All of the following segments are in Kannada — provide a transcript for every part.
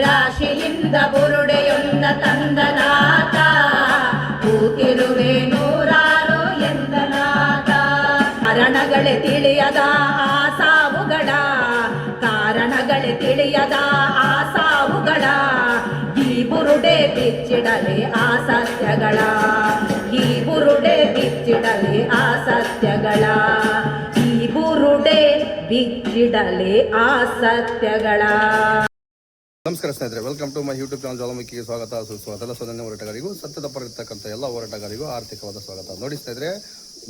ರಾಶಿಯಿಂದ ಬುರುಡೆಯೊಂದ ತಂದನಾಥ, ಕೂತಿರುವೆ ನೂರಾರು ಎಂದನಾಥ. ಕಾರಣಗಳೇ ತಿಳಿಯದ ಆ ಸಾವುಗಳ, ಕಾರಣಗಳೇ ತಿಳಿಯದ ಆ ಸಾವುಗಳ, ಈ ಬುರುಡೆ ಬಿಚ್ಚಿಡಲಿ ಆ ಸತ್ಯಗಳ, ಈ ಬುರುಡೆ ಬಿಚ್ಚಿಡಲಿ ಆ ಸತ್ಯಗಳ, ಈ ಬುರುಡೆ ಬಿಚ್ಚಿಡಲಿ ಆ ಸತ್ಯಗಳ. ನಮಸ್ಕಾರ ಸ್ನೇಹಿತರೆ, welcome to my YouTube channel ಜ್ವಾಲಾಮುಖಿಗೆ ಸ್ವಾಗತ ಸುಸ್ವಾಗತ. ಎಲ್ಲ ಸದನ್ಯ ಹೋರಾಟಗಾರಿಗೂ ಸತ್ಯದ ಪರ ಇರ್ತಕ್ಕಂಥ ಎಲ್ಲ ಹೋರಾಟಗಾರಿಗೂ ಆರ್ಥಿಕವಾದ ಸ್ವಾಗತ. ನೋಡಿ ಸ್ನೇಹಿತರೆ,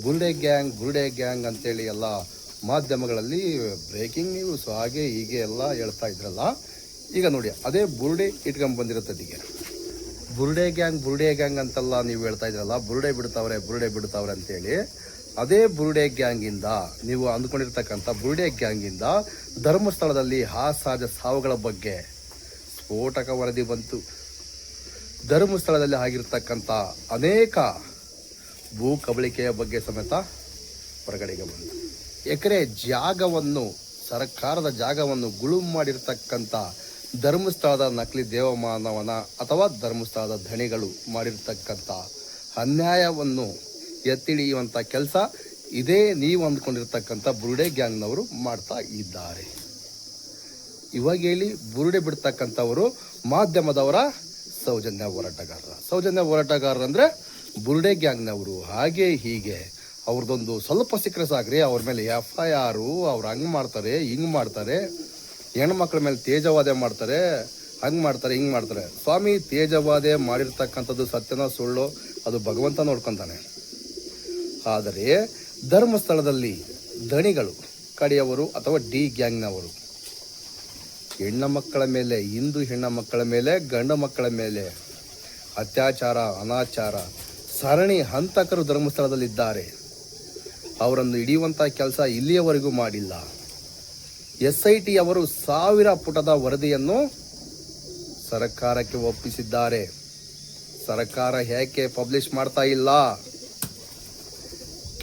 ಬುರುಡೆ ಗ್ಯಾಂಗ್ ಅಂತೇಳಿ ಎಲ್ಲ ಮಾಧ್ಯಮಗಳಲ್ಲಿ ಬ್ರೇಕಿಂಗ್ ನ್ಯೂಸ್ ಹಾಗೆ ಹೀಗೆ ಎಲ್ಲ ಹೇಳ್ತಾ ಇದ್ರಲ್ಲ. ಈಗ ನೋಡಿ, ಅದೇ ಬುರುಡೆ ಇಟ್ಕೊಂಡ್ ಬಂದಿರುತ್ತದೀಗ. ಬುರುಡೆ ಗ್ಯಾಂಗ್ ಅಂತೆಲ್ಲ ನೀವು ಹೇಳ್ತಾ ಇದ್ರಲ್ಲ, ಬುರುಡೆ ಬಿಡ್ತಾವ್ರೆ ಅಂತೇಳಿ. ಅದೇ ಬುರುಡೆ ಗ್ಯಾಂಗಿಂದ, ನೀವು ಅಂದ್ಕೊಂಡಿರ್ತಕ್ಕಂಥ ಬುರುಡೆ ಗ್ಯಾಂಗಿಂದ ಧರ್ಮಸ್ಥಳದಲ್ಲಿ ಸಹಜ ಸಾವುಗಳ ಬಗ್ಗೆ ಸ್ಫೋಟಕ ವರದಿ ಬಂತು. ಧರ್ಮಸ್ಥಳದಲ್ಲಿ ಆಗಿರ್ತಕ್ಕಂಥ ಅನೇಕ ಭೂ ಕಬಳಿಕೆಯ ಬಗ್ಗೆ ಸಮೇತ ಹೊರಗಡೆಗೆ ಬಂತು. ಎಕರೆ ಜಾಗವನ್ನು, ಸರ್ಕಾರದ ಜಾಗವನ್ನು ಗುಳುಂ ಮಾಡಿರ್ತಕ್ಕಂಥ ಧರ್ಮಸ್ಥಳದ ನಕಲಿ ದೇವಮಾನವನ ಅಥವಾ ಧರ್ಮಸ್ಥಳದ ಧಣಿಗಳು ಮಾಡಿರ್ತಕ್ಕಂಥ ಅನ್ಯಾಯವನ್ನು ಎತ್ತಿಡಿಯುವಂಥ ಕೆಲಸ ಇದೇ ನೀವು ಅಂದ್ಕೊಂಡಿರ್ತಕ್ಕಂಥ ಬುರುಡೆ ಗ್ಯಾಂಗ್ನವರು ಮಾಡ್ತಾ ಇದ್ದಾರೆ. ಇವಾಗ ಹೇಳಿ, ಬುರುಡೆ ಬಿಡ್ತಕ್ಕಂಥವರು ಮಾಧ್ಯಮದವರ ಸೌಜನ್ಯ ಹೋರಾಟಗಾರರು ಅಂದರೆ ಬುರುಡೆ ಗ್ಯಾಂಗ್ನವರು. ಹಾಗೆ ಹೀಗೆ ಅವ್ರದ್ದೊಂದು ಸ್ವಲ್ಪ ಸಿಕ್ಕರೆ ಸಾಕ್ರಿ, ಅವ್ರ ಮೇಲೆ FIR, ಅವ್ರು ಹಂಗೆ ಮಾಡ್ತಾರೆ ಹಿಂಗೆ ಮಾಡ್ತಾರೆ, ಹೆಣ್ಮಕ್ಳ ಮೇಲೆ ತೇಜವಾದೆ ಮಾಡ್ತಾರೆ, ಹಂಗೆ ಮಾಡ್ತಾರೆ ಹಿಂಗೆ ಮಾಡ್ತಾರೆ. ಸ್ವಾಮಿ, ತೇಜವಾದೆ ಮಾಡಿರ್ತಕ್ಕಂಥದ್ದು ಸತ್ಯನ ಸುಳ್ಳು ಅದು ಭಗವಂತ ನೋಡ್ಕೊತಾನೆ. ಆದರೆ ಧರ್ಮಸ್ಥಳದಲ್ಲಿ ಧಣಿಗಳು, ಕಡೆಯವರು ಅಥವಾ ಡಿ ಗ್ಯಾಂಗ್ನವರು ಹೆಣ್ಣ ಮಕ್ಕಳ ಮೇಲೆ, ಹಿಂದೂ ಹೆಣ್ಣ ಮಕ್ಕಳ ಮೇಲೆ, ಗಂಡು ಮಕ್ಕಳ ಮೇಲೆ ಅತ್ಯಾಚಾರ, ಅನಾಚಾರ, ಸರಣಿ ಹಂತಕರು ಧರ್ಮಸ್ಥಳದಲ್ಲಿದ್ದಾರೆ. ಅವರನ್ನು ಹಿಡಿಯುವಂಥ ಕೆಲಸ ಇಲ್ಲಿಯವರೆಗೂ ಮಾಡಿಲ್ಲ. SIT ಅವರು 1000 ಪುಟದ ವರದಿಯನ್ನು ಸರ್ಕಾರಕ್ಕೆ ಒಪ್ಪಿಸಿದ್ದಾರೆ. ಸರ್ಕಾರ ಯಾಕೆ ಪಬ್ಲಿಷ್ ಮಾಡ್ತಾ ಇಲ್ಲ?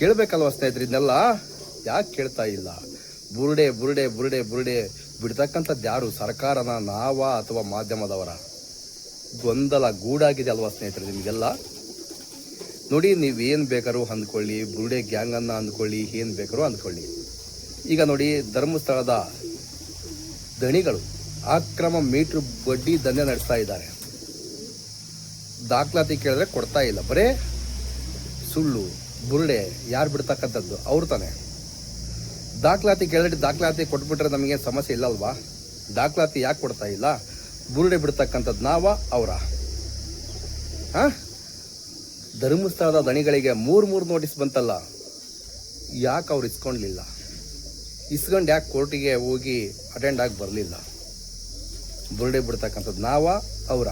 ಕೇಳಬೇಕಲ್ವ ಸ್ನೇಹಿತರೆ, ಇದನ್ನೆಲ್ಲ ಯಾಕೆ ಕೇಳ್ತಾ ಇಲ್ಲ? ಬುರುಡೆ ಬಿಡ್ತಕ್ಕಂಥದ್ದು ಯಾರು? ಸರ್ಕಾರನ, ನಾವ ಅಥವಾ ಮಾಧ್ಯಮದವರ? ಗೊಂದಲ ಗೂಡಾಗಿದೆ ಅಲ್ವಾ ಸ್ನೇಹಿತರೆ ನಿಮಗೆಲ್ಲ? ನೋಡಿ, ನೀವೇನು ಬೇಕಾದ್ರೂ ಅಂದ್ಕೊಳ್ಳಿ, ಬುರುಡೆ ಗ್ಯಾಂಗನ್ನು ಅಂದ್ಕೊಳ್ಳಿ, ಏನು ಬೇಕಾದ್ರೂ ಅಂದ್ಕೊಳ್ಳಿ. ಈಗ ನೋಡಿ, ಧರ್ಮಸ್ಥಳದ ಧಣಿಗಳು ಅಕ್ರಮ ಮೀಟ್ರ್ ಬಡ್ಡಿ ದಂಧೆ ನಡೆಸ್ತಾ ಇದ್ದಾರೆ. ದಾಖಲಾತಿ ಕೇಳಿದ್ರೆ ಕೊಡ್ತಾ ಇಲ್ಲ, ಬರೇ ಸುಳ್ಳು. ಬುರುಡೆ ಯಾರು ಬಿಡ್ತಕ್ಕಂಥದ್ದು? ಅವ್ರು ತಾನೆ. ದಾಖಲಾತಿ ಕೇಳಿದ್ರೆ ದಾಖಲಾತಿ ಕೊಟ್ಬಿಟ್ರೆ ನಮಗೆ ಸಮಸ್ಯೆ ಇಲ್ಲ ಅಲ್ವಾ? ದಾಖಲಾತಿ ಯಾಕೆ ಕೊಡ್ತಾ ಇಲ್ಲ? ಬುರುಡೆ ಬಿಡ್ತಕ್ಕಂಥದ್ದು ನಾವ ಅವರ? ಧರ್ಮಸ್ಥಳದ ದಣಿಗಳಿಗೆ 3 ನೋಟಿಸ್ ಬಂತಲ್ಲ, ಯಾಕೆ ಅವ್ರು ಇಸ್ಕೊಂಡ್ಲಿಲ್ಲ? ಇಸ್ಕೊಂಡು ಯಾಕೆ ಕೋರ್ಟಿಗೆ ಹೋಗಿ ಅಟೆಂಡ್ ಆಗಿ ಬರಲಿಲ್ಲ? ಬುರುಡೆ ಬಿಡ್ತಕ್ಕಂಥದ್ದು ನಾವ ಅವರ?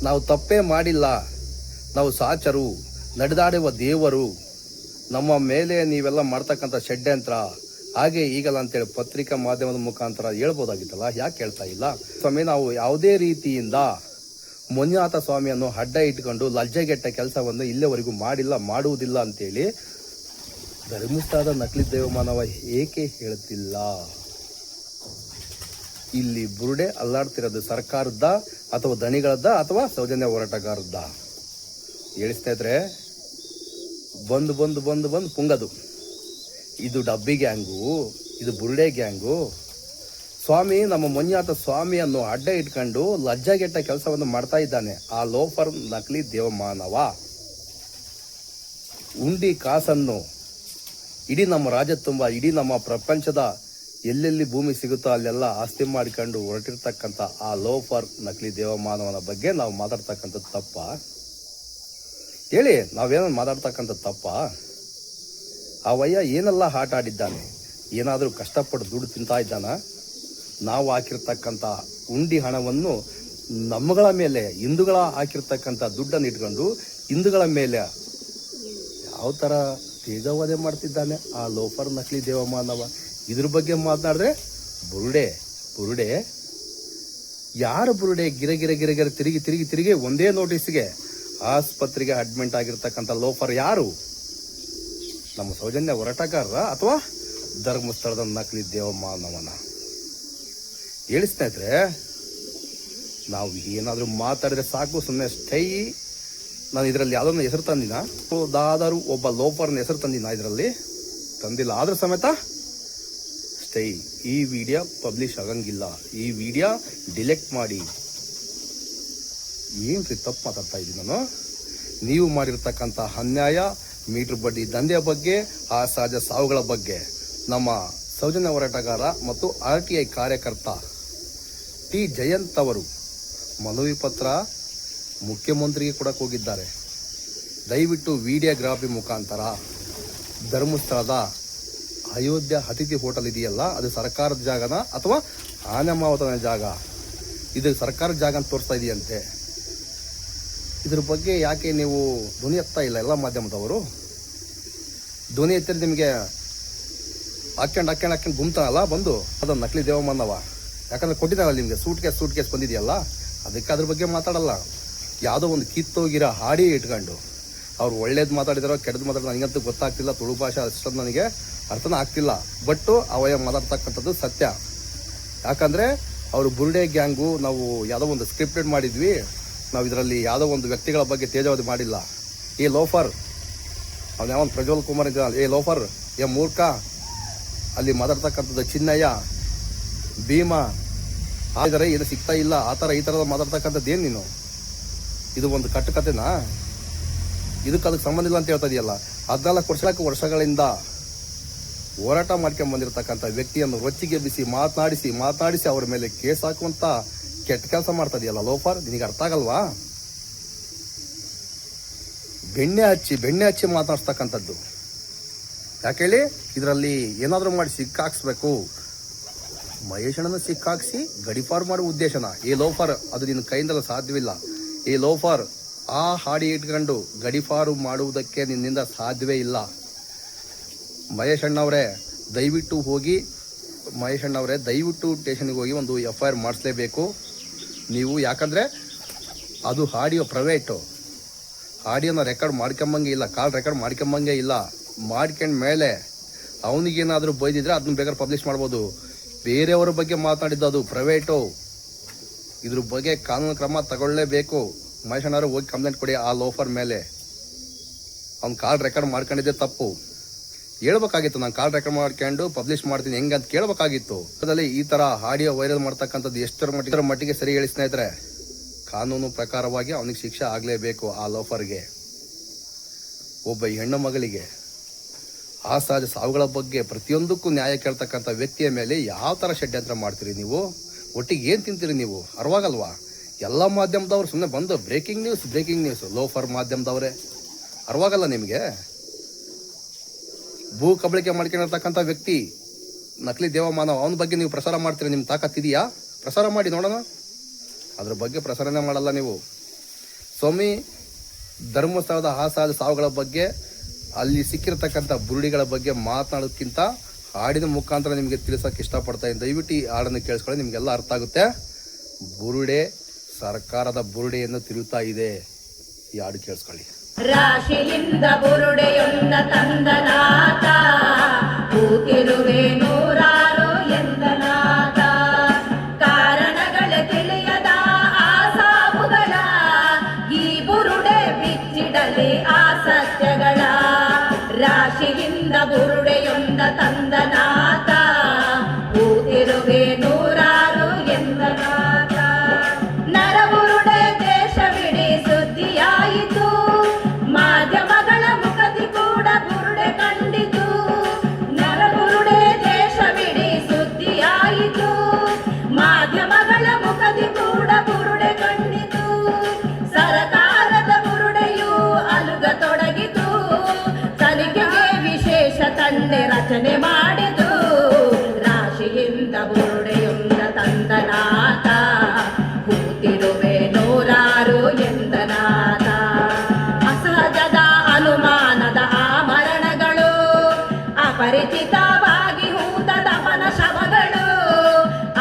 ನಾವು ತಪ್ಪೇ ಮಾಡಿಲ್ಲ, ನಾವು ಸಾಚರು, ನಡೆದಾಡುವ ದೇವರು, ನಮ್ಮ ಮೇಲೆ ನೀವೆಲ್ಲ ಮಾಡ್ತಕ್ಕಂಥ ಷಡ್ಯಂತ್ರ ಹಾಗೆ ಈಗಲ್ಲ ಅಂತೇಳಿ ಪತ್ರಿಕಾ ಮಾಧ್ಯಮದ ಮುಖಾಂತರ ಹೇಳ್ಬೋದಾಗಿತ್ತಲ್ಲ, ಯಾಕೆ ಹೇಳ್ತಾ ಇಲ್ಲ? ಸ್ವಾಮಿ, ನಾವು ಯಾವುದೇ ರೀತಿಯಿಂದ ಮಂಜುನಾಥ ಸ್ವಾಮಿಯನ್ನು ಅಡ್ಡ ಇಟ್ಕೊಂಡು ಲಜ್ಜೆಗೆಟ್ಟ ಕೆಲಸವನ್ನು ಇಲ್ಲಿವರೆಗೂ ಮಾಡಿಲ್ಲ, ಮಾಡುವುದಿಲ್ಲ ಅಂತೇಳಿ ಧರ್ಮಸ್ಥಳದ ನಕಲಿ ದೇವಮಾನವ ಏಕೆ ಹೇಳ್ತಿಲ್ಲ? ಇಲ್ಲಿ ಬುರುಡೆ ಅಲ್ಲಾಡ್ತಿರೋದು ಸರ್ಕಾರದ ಅಥವಾ ದಣಿಗಳದ್ದ ಅಥವಾ ಸೌಜನ್ಯ ಹೋರಾಟಗಾರದ್ದ? ಹೇಳಿಸ್ತಾ ಇದ್ರೆ ಬಂದು ಪುಂಗದು. ಇದು ಡಬ್ಬಿ ಗ್ಯಾಂಗು, ಇದು ಬುರುಡೆ ಗ್ಯಾಂಗು. ಸ್ವಾಮಿ, ನಮ್ಮ ಮಂಜುನಾಥ ಸ್ವಾಮಿಯನ್ನು ಅಡ್ಡ ಇಟ್ಕೊಂಡು ಲಜ್ಜಾಗೆಟ್ಟ ಕೆಲಸವನ್ನು ಮಾಡ್ತಾ ಇದ್ದಾನೆ ಆ ಲೋಫರ್ ನಕಲಿ ದೇವಮಾನವ. ಉಂಡಿ ಕಾಸನ್ನು ಇಡೀ ನಮ್ಮ ರಾಜ್ಯ ತುಂಬ, ಇಡೀ ನಮ್ಮ ಪ್ರಪಂಚದ ಎಲ್ಲೆಲ್ಲಿ ಭೂಮಿ ಸಿಗುತ್ತೋ ಅಲ್ಲೆಲ್ಲ ಆಸ್ತಿ ಮಾಡಿಕೊಂಡು ಹೊರಟಿರ್ತಕ್ಕಂಥ ಆ ಲೋಫರ್ ನಕಲಿ ದೇವಮಾನವನ ಬಗ್ಗೆ ನಾವು ಮಾತಾಡ್ತಕ್ಕಂಥದ್ದು ತಪ್ಪ? ಹೇಳಿ, ನಾವೇನೋ ಮಾತಾಡ್ತಕ್ಕಂಥದ್ದು ತಪ್ಪ? ಅವಯ್ಯ ಏನೆಲ್ಲ ಆಟ ಆಡಿದ್ದಾನೆ? ಏನಾದರೂ ಕಷ್ಟಪಟ್ಟು ದುಡ್ಡು ತಿಂತಾ ಇದ್ದಾನ? ನಾವು ಹಾಕಿರ್ತಕ್ಕಂಥ ಉಂಡಿ ಹಣವನ್ನು ನಮ್ಮಗಳ ಮೇಲೆ, ಹಿಂದೂಗಳ ಹಾಕಿರ್ತಕ್ಕಂಥ ದುಡ್ಡನ್ನು ಇಟ್ಕೊಂಡು ಹಿಂದೂಗಳ ಮೇಲೆ ಯಾವ ಥರ ತೇಜವಾದೆ ಮಾಡ್ತಿದ್ದಾನೆ ಆ ಲೋಫರ್ ನಕಲಿ ದೇವಮಾನವ. ಇದ್ರ ಬಗ್ಗೆ ಮಾತನಾಡಿದ್ರೆ ಬುರುಡೆ ಯಾರು? ಬುರುಡೆ ಗಿರ ತಿರುಗಿ ಒಂದೇ ನೋಟಿಸ್ಗೆ ಆಸ್ಪತ್ರೆಗೆ ಅಡ್ಮಿಂಟ್ ಆಗಿರ್ತಕ್ಕಂಥ ಲೋಫರ್ ಯಾರು? ನಮ್ಮ ಸೌಜನ್ಯ ಹೋರಾಟಗಾರರ ಅಥವಾ ಧರ್ಮಸ್ಥಳದ ನಕಲಿ ದೇವಮಾನವನ? ಹೇಳಿ ಸ್ನೇಹಿತರೆ, ನಾವು ಏನಾದರೂ ಮಾತಾಡಿದ್ರೆ ಸಾಕು, ಸುಮ್ಮನೆ ಸ್ಟೈ. ನಾನು ಇದರಲ್ಲಿ ಯಾವುದನ್ನ ಹೆಸರು ತಂದಿನ, ಯಾವುದಾದರೂ ಒಬ್ಬ ಲೋಫರ್ನ ಹೆಸರು ತಂದಿನ, ಇದರಲ್ಲಿ ತಂದಿಲ್ಲ. ಆದ್ರೂ ಸಮೇತ ಸ್ಟೈ. ಈ ವಿಡಿಯೋ ಪಬ್ಲಿಷ್ ಆಗಂಗಿಲ್ಲ, ಈ ವಿಡಿಯೋ ಡಿಲೆಕ್ಟ್ ಮಾಡಿ. ಏನ್ರಿ ತಪ್ಪು ಮಾತಾಡ್ತಾ ಇದ್ದೀನಿ ನಾನು? ನೀವು ಮಾಡಿರ್ತಕ್ಕಂಥ ಅನ್ಯಾಯ, ಮೀಟರ್ ಬಡ್ಡಿ ದಂಧೆಯ ಬಗ್ಗೆ, ಆ ಸಹಜ ಸಾವುಗಳ ಬಗ್ಗೆ ನಮ್ಮ ಸೌಜನ್ಯ ಹೋರಾಟಗಾರ ಮತ್ತು RTI ಕಾರ್ಯಕರ್ತ ಟಿ ಜಯಂತ್ ಅವರು ಮನವಿ ಪತ್ರ ಮುಖ್ಯಮಂತ್ರಿಗೆ ಕೊಡಕ್ಕೆ ಹೋಗಿದ್ದಾರೆ. ದಯವಿಟ್ಟು ವಿಡಿಯೋಗ್ರಾಫಿ ಮುಖಾಂತರ ಧರ್ಮಸ್ಥಳದ ಅಯೋಧ್ಯ ಅತಿಥಿ ಹೋಟೆಲ್ ಇದೆಯಲ್ಲ, ಅದು ಸರ್ಕಾರದ ಜಾಗನ ಅಥವಾ ಆನೆಮಾವತನ ಜಾಗ, ಇದು ಸರ್ಕಾರದ ಜಾಗ ಅಂತ ತೋರಿಸ್ತಾ ಇದೆಯಂತೆ. ಇದ್ರ ಬಗ್ಗೆ ಯಾಕೆ ನೀವು ಧ್ವನಿ ಎತ್ತಾ ಇಲ್ಲ? ಎಲ್ಲ ಮಾಧ್ಯಮದವರು ಧ್ವನಿ ಎತ್ತಿದ್ರೆ ನಿಮಗೆ ಹಾಕ್ಯಂಡು ಗುಮ್ತಾನಲ್ಲ ಬಂದು, ಅದೊಂದು ನಕಲಿ ದೇವಮ್ಮನವ. ಯಾಕಂದ್ರೆ ಕೊಟ್ಟಿದ್ದಾರಲ್ಲ ನಿಮಗೆ ಸೂಟ್ ಕೇಸ್ ಬಂದಿದೆಯಲ್ಲ, ಅದಕ್ಕೆ ಅದ್ರ ಬಗ್ಗೆ ಮಾತಾಡಲ್ಲ. ಯಾವುದೋ ಒಂದು ಕಿತ್ತೋಗಿರೋ ಹಾಡಿ ಇಟ್ಕೊಂಡು ಅವ್ರು ಒಳ್ಳೇದು ಮಾತಾಡಿದಾರೋ ಕೆಟ್ಟದ್ದು ಮಾತಾಡಿದ್ರು ನನಗಂತೂ ಗೊತ್ತಾಗ್ತಿಲ್ಲ. ತುಳು ಭಾಷೆ ಅಷ್ಟೊಂದು ನನಗೆ ಅರ್ಥನ ಆಗ್ತಿಲ್ಲ. ಬಟ್ಟು ಅವಯ ಮಾತಾಡ್ತಕ್ಕಂಥದ್ದು ಸತ್ಯ. ಯಾಕಂದರೆ ಅವರು ಬುರುಡೆ ಗ್ಯಾಂಗು, ನಾವು ಯಾವುದೋ ಒಂದು ಸ್ಕ್ರಿಪ್ಟೆಡ್ ಮಾಡಿದ್ವಿ, ನಾವು ಇದರಲ್ಲಿ ಯಾವುದೋ ಒಂದು ವ್ಯಕ್ತಿಗಳ ಬಗ್ಗೆ ತೇಜಾವಧಿ ಮಾಡಿಲ್ಲ. ಈ ಲೋಫರ್ ಅವ್ನು ಯಾವನ್ ಪ್ರಜ್ವಲ್ ಕುಮಾರ್ ಇದ್ದ, ಏ ಲೋಫರ್, ಏ ಮೂರ್ಖ, ಅಲ್ಲಿ ಮಾತಾಡ್ತಕ್ಕಂಥದ್ದು ಚಿನ್ನಯ್ಯ, ಭೀಮಾ, ಆದರೆ ಏನು ಸಿಗ್ತಾ ಇಲ್ಲ, ಆ ಥರ ಈ ಥರದ ಮಾತಾಡ್ತಕ್ಕಂಥದ್ದು ಏನು ನೀನು? ಇದು ಒಂದು ಕಟ್ಟುಕತೆನಾ? ಅದಕ್ಕೆ ಸಂಬಂಧ ಇಲ್ಲ ಅಂತ ಹೇಳ್ತಾ ಇದೆಯಲ್ಲ. 14 ವರ್ಷಗಳಿಂದ ಹೋರಾಟ ಮಾಡ್ಕೊಂಡು ಬಂದಿರತಕ್ಕಂಥ ವ್ಯಕ್ತಿಯನ್ನು ರೊಚ್ಚಿಗೆ ಬಿಸಿ ಮಾತನಾಡಿಸಿ ಅವರ ಮೇಲೆ ಕೇಸ್ ಹಾಕುವಂತ ಕೆಟ್ಟ ಕೆಲಸ ಮಾಡ್ತಾ ಇದೆಯಲ್ಲ ಲೋಫರ್, ನಿನಗೆ ಅರ್ಥ ಆಗಲ್ವಾ? ಬೆಣ್ಣೆ ಹಚ್ಚಿ ಮಾತನಾಡ್ಸ್ತಕ್ಕಂಥದ್ದು ಯಾಕೆ ಹೇಳಿ? ಇದರಲ್ಲಿ ಏನಾದರೂ ಮಾಡಿ ಸಿಕ್ಕಾಕ್ಸ್ಬೇಕು. ಮಹೇಶಣ್ಣನ ಸಿಕ್ಕಾಕ್ಸಿ ಗಡಿಪಾರು ಮಾಡುವ ಉದ್ದೇಶನ ಈ ಲೋಫರ್? ಅದು ನಿನ್ನ ಕೈಯಿಂದಲ್ಲ ಸಾಧ್ಯವಿಲ್ಲ. ಈ ಲೋಫರ್ ಆ ಹಾಡಿ ಇಟ್ಕೊಂಡು ಗಡಿಪಾರು ಮಾಡುವುದಕ್ಕೆ ನಿನ್ನಿಂದ ಸಾಧ್ಯವೇ ಇಲ್ಲ. ಮಹೇಶಣ್ಣವರೇ ದಯವಿಟ್ಟು ಸ್ಟೇಷನ್ಗೆ ಹೋಗಿ ಒಂದು FIR ಮಾಡಿಸ್ಲೇಬೇಕು ನೀವು. ಯಾಕಂದರೆ ಅದು ಆಡಿಯೋ ಪ್ರೈವೇಟು, ಆಡಿಯೋನ ರೆಕಾರ್ಡ್ ಮಾಡ್ಕೊಂಬಂಗೆ ಇಲ್ಲ, ಕಾಲ್ ರೆಕಾರ್ಡ್ ಮಾಡ್ಕೊಂಬಂಗೆ ಇಲ್ಲ. ಮಾಡ್ಕೊಂಡ ಮೇಲೆ ಅವನಿಗೇನಾದರೂ ಬೈದಿದ್ರೆ ಅದನ್ನ ಬೇಕಾದ್ರೆ ಪಬ್ಲಿಷ್ ಮಾಡ್ಬೋದು. ಬೇರೆಯವರ ಬಗ್ಗೆ ಮಾತನಾಡಿದ್ದು ಅದು ಪ್ರೈವೇಟು. ಇದ್ರ ಬಗ್ಗೆ ಕಾನೂನು ಕ್ರಮ ತಗೊಳ್ಳೇಬೇಕು. ಮಹೇಶಣ್ಣವರು ಹೋಗಿ ಕಂಪ್ಲೇಂಟ್ ಕೊಡಿ ಆ ಲೋಫರ್ ಮೇಲೆ. ಅವ್ನು ಕಾಲ್ ರೆಕಾರ್ಡ್ ಮಾಡ್ಕೊಂಡಿದ್ದೆ ತಪ್ಪು. ಹೇಳ್ಬೇಕಾಗಿತ್ತು, ನಾನು ಕಾಲ್ ರೆಕಾರ್ಡ್ ಮಾಡ್ಕೊಂಡು ಪಬ್ಲಿಷ್ ಮಾಡ್ತೀನಿ ಹೆಂಗೆ ಅಂತ ಕೇಳಬೇಕಾಗಿತ್ತು. ಅದರಲ್ಲಿ ಈ ಥರ ಆಡಿಯೋ ವೈರಲ್ ಮಾಡ್ತಕ್ಕಂಥದ್ದು ಎಷ್ಟರ ಮಟ್ಟಿಗೆ ಸರಿ ಹೇಳಿ ಸ್ನೇಹಿತರೆ? ಕಾನೂನು ಪ್ರಕಾರವಾಗಿ ಅವನಿಗೆ ಶಿಕ್ಷೆ ಆಗಲೇಬೇಕು. ಆ ಲೋಫರ್ಗೆ, ಒಬ್ಬ ಹೆಣ್ಣು ಮಗಳಿಗೆ, ಆ ಸಹಜ ಸಾವುಗಳ ಬಗ್ಗೆ ಪ್ರತಿಯೊಂದಕ್ಕೂ ನ್ಯಾಯ ಕೇಳ್ತಕ್ಕಂಥ ವ್ಯಕ್ತಿಯ ಮೇಲೆ ಯಾವ ಥರ ಷಡ್ಯಂತ್ರ ಮಾಡ್ತೀರಿ ನೀವು? ಒಟ್ಟಿಗೆ ಏನು ತಿಂತೀರಿ ನೀವು? ಅರ್ವಾಗಲ್ವಾ? ಎಲ್ಲ ಮಾಧ್ಯಮದವ್ರು ಸುಮ್ಮನೆ ಬಂದು ಬ್ರೇಕಿಂಗ್ ನ್ಯೂಸ್ ಲೋಫರ್ ಮಾಧ್ಯಮದವರೇ, ಅರ್ವಾಗಲ್ಲ ನಿಮಗೆ? ಭೂ ಕಬಳಿಕೆ ಮಾಡ್ಕೊಂಡಿರ್ತಕ್ಕಂಥ ವ್ಯಕ್ತಿ ನಕಲಿ ದೇವಮಾನವ, ಅವನ ಬಗ್ಗೆ ನೀವು ಪ್ರಸಾರ ಮಾಡ್ತೀರಿ? ನಿಮ್ಮ ತಾಕತ್ತಿದೆಯಾ? ಪ್ರಸಾರ ಮಾಡಿ ನೋಡೋಣ. ಅದ್ರ ಬಗ್ಗೆ ಪ್ರಸಾರನೇ ಮಾಡಲ್ಲ ನೀವು. ಸ್ವಾಮಿ ಧರ್ಮಸ್ಥಳದ ಆ ಸಹಜ ಸಾವುಗಳ ಬಗ್ಗೆ, ಅಲ್ಲಿ ಸಿಕ್ಕಿರತಕ್ಕಂಥ ಬುರುಡಿಗಳ ಬಗ್ಗೆ ಮಾತನಾಡೋದಕ್ಕಿಂತ ಹಾಡಿನ ಮುಖಾಂತರ ನಿಮಗೆ ತಿಳಿಸೋಕೆ ಇಷ್ಟಪಡ್ತಾ ಇದ್ದೀನಿ. ದಯವಿಟ್ಟು ಈ ಹಾಡನ್ನು ಕೇಳಿಸ್ಕೊಳ್ಳಿ, ನಿಮಗೆಲ್ಲ ಅರ್ಥ ಆಗುತ್ತೆ. ಬುರುಡೆ ಸರ್ಕಾರದ ಬುರುಡೆಯನ್ನು ತಿರುತ್ತಾ ಇದೆ. ಈ ಹಾಡು ಕೇಳಿಸ್ಕೊಳ್ಳಿ. ರಾಶಿಯಿಂದ ಬುರುಡೆಯೊಂದ ತಂದನಾಥ, ಕೂತಿರುವೆ ನೂರಾರು ಎಂದನಾಥ. ಕಾರಣಗಳ ತಿಳಿಯದ ಆ ಸಾವುಗಳ, ಈ ಬುರುಡೆ ಬಿಚ್ಚಿಡಲಿ ಆ ಸತ್ಯಗಳ. ರಾಶಿಯಿಂದ ಬುರುಡೆಯೊಂದ ತಂದನಾಥ, ಕೂತಿರುವೆ ನೂರಾರು ಎಂದನಾಥ. ನರಬುರುಡೆ ದೇಶವಿಡೀ ಸುದ್ದಿಯಾಯಿತು, ಮಾಧ್ಯಮಗಳ ಮುಖದಿ ಕೂಡ ಬುರುಡೆ ಕಂಡಿತು. ನರಬುರುಡೆ ದೇಶವಿಡೀ ಸುದ್ದಿಯಾಯಿತು, ಮಾಧ್ಯಮಗಳ ಮುಖದಿ ಕೂಡ ಬುರುಡೆ ಕಂಡಿತು. ಸರಕಾರದ ಬುರುಡೆಯು ಅಲುಗತೊಡಗಿತು, ತನಿಖೆಗೆ ವಿಶೇಷ ತಂಡ ರಚನೆ ಮಾಡಿತು. ರಾಶಿಯಿಂದ ಬುರುಡೆಯೊಂದ ತಂದನಾಥ, ಕೂತಿರುವೆ ನೂರಾರು ಎಂದನಾಥ. ಅಸಹಜದ ಅನುಮಾನದ ಆಮರಣಗಳು, ಅಪರಿಚಿತವಾಗಿ ಹೂತ ದಮನ ಶವಗಳು.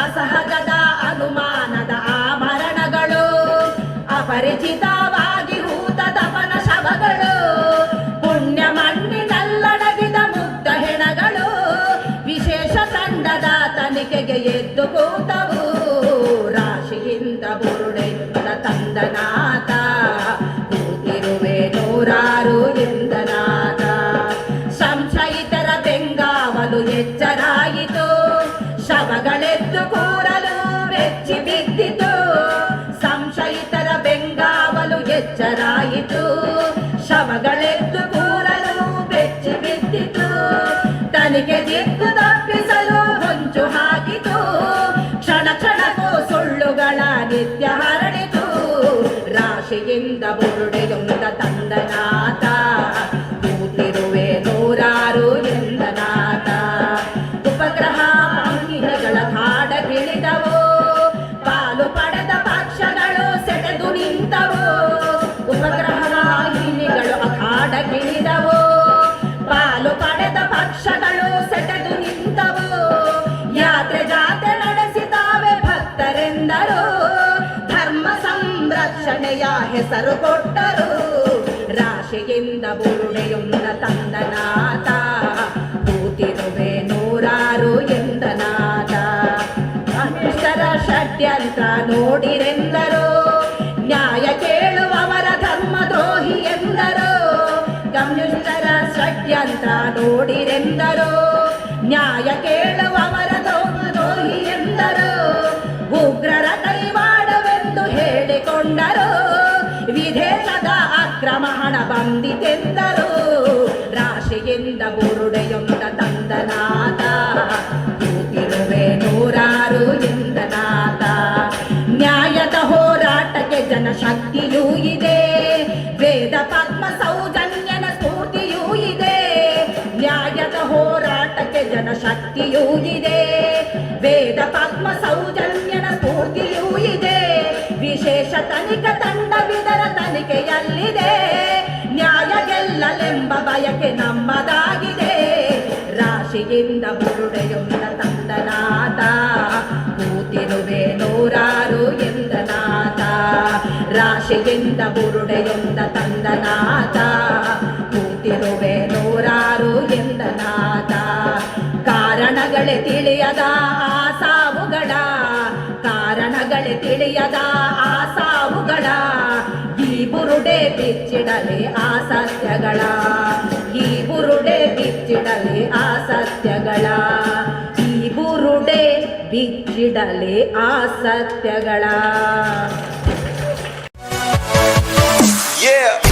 ಅಸಹಜದ ಅನುಮಾನದ ಆಮರಣಗಳು, ಅಪರಿಚಿತವಾಗಿ ಹೂತ ದಮನ ಶವಗಳು. ಪುಣ್ಯ ಮಣ್ಣಿನಲ್ಲಡಗಿದ ಮುಗ್ಧ ಹೆಣಗಳು, ವಿಶೇಷ ತಂಡದ ತನಿಖೆಗೆ ಎದ್ದು ಕೂತವು. ರಾಶಿಯಿಂದ ರಾಶಿಯಿಂದ ಬುರುಡೆಯುಂದ ತಂದನಾಥ ಕೂತಿರುವೆ ನೂರಾರು ಎಂದನಾಥ ಸಂಶಯಿತರ ಬೆಂಗಾವಲು ಎಚ್ಚರಾಯಿತು ಶವಗಳೆದ್ದು ಕೂರಲು ಬೆಚ್ಚಿ ಬಿದ್ದಿತು ಸಂಶಯಿತರ ಬೆಂಗಾವಲು ಎಚ್ಚರಾಯಿತು ಶವಗಳೆದ್ದು ಕೂರಲು ಬೆಚ್ಚಿ ಬಿದ್ದಿತು ತನಿಖೆ ದಿಕ್ಕು ತಪ್ಪಿಸಲು ಹೊಂಚು ಹಾಕಿತು ಕ್ಷಣ ಕ್ಷಣಕ್ಕೂ ಸುಳ್ಳುಗಳ ನಿತ್ಯ ಹರಡಿತು ರಾಶಿಯಿಂದ ಬುರುಡೆಯೊಂದ ತಂದನಾಥ ಕೂತಿರುವೆ ನೂರಾರು ಎಂದನಾಥ ಉಪಗ್ರಹ ವಾಹಿನಿಗಳ ಕಾಡಗಿಳಿದವು ಪಾಲು ಪಡೆದ ಪಕ್ಷಗಳು ಸೆಟೆದು ನಿಂತವು ಉಪಗ್ರಹ ವಾಹಿನಿಗಳು ಕಾಡಗಿಳಿದವು ಪಾಲು ಪಡೆದ ಪಕ್ಷಗಳು ಸೆಟೆದು ನಿಂತವು ಯಾತ್ರೆ ಜಾತ್ರೆ ನಡೆಸಿದಾವೆ ಭಕ್ತರೆಂದರು ಧರ್ಮ ಸಂರಕ್ಷಣೆಯ ಹೆಸರು ಕೊಟ್ಟರು ರಾಶಿಯಿಂದ ಬುರುಡೆಯೊಂದ ತಂದನಾಥ ಕೂತಿರುವೆ ನೂರಾರು ಎಂದನಾಥ ಅನಿಷ್ಟರ ಷಡ್ಯಂತ್ರ ನೋಡಿರೆಂದರು ನ್ಯಾಯ ಕೇಳುವವರ ಧರ್ಮದ್ರೋಹಿ ಎಂದರು ಕಮ್ಯುನಿಸ್ಟರ ಷಡ್ಯಂತ್ರ ನೋಡಿರೆಂದರು ನ್ಯಾಯ ಕೇಳುವವರ ಧರ್ಮದ್ರೋಹಿ ಎಂದರು ಉಗ್ರರ ಕೈವಾಡವೆಂದು ಹೇಳಿಕೊಂಡರು ವಿದೇಶದ ಅಕ್ರಮ ಹಣ ಬಂದಿತೆಂದರು ರಾಶಿಯಿಂದ ಬುರುಡೆಯೊಂದ ತಂದನಾಥ ಕೂತಿರುವೆ ನೂರಾರು ಎಂದನಾಥ ನ್ಯಾಯದ ಹೋರಾಟಕ್ಕೆ ಜನಶಕ್ತಿಯೂ ಇದೆ ವೇದ ಪದ್ಮ ಸೌಜನ್ಯನ ಸ್ಫೂರ್ತಿಯೂ ಇದೆ ನ್ಯಾಯದ ಹೋರಾಟಕ್ಕೆ ಜನಶಕ್ತಿಯೂ ಇದೆ ವೇದ ಪದ್ಮ ಸೌಜನ್ಯನ ಸ್ಫೂರ್ತಿಯೂ ಇದೆ ವಿಶೇಷ ತನಿಖಾ ತಂಡವಿದರ ತನಿಖೆಯಲ್ಲಿದೆ ನ್ಯಾಯ ಗೆಲ್ಲಲೆಂಬ ಬಯಕೆ ನಮ್ಮದಾಗಿದೆ ರಾಶಿಯಿಂದ ಬುರುಡೆಯೊಂದ ತಂದನಾಥ ಕೂತಿರುವೆ ನೂರಾರು ಎಂದನಾಥ ರಾಶಿಯಿಂದ ಬುರುಡೆಯೊಂದ ತಂದನಾಥ ಕೂತಿರುವೆ ನೂರಾರು ಎಂದನಾಥ ಕಾರಣಗಳೇ ತಿಳಿಯದ ಆ ಸಾವುಗಳ ಕಾರಣಗಳೇ ತಿಳಿಯದ ಆ ಸಾವುಗಳ ಈ ಬುರುಡೆ ಬಿಚ್ಚಿಡಲಿ ಆ ಸತ್ಯಗಳ ಈ ಬುರುಡೆ ಬಿಚ್ಚಿಡಲಿ ಆ ಸತ್ಯಗಳ ಈ ಬುರುಡೆ ಬಿಚ್ಚಿಡಲಿ ಆ ಸತ್ಯಗಳ Yeah.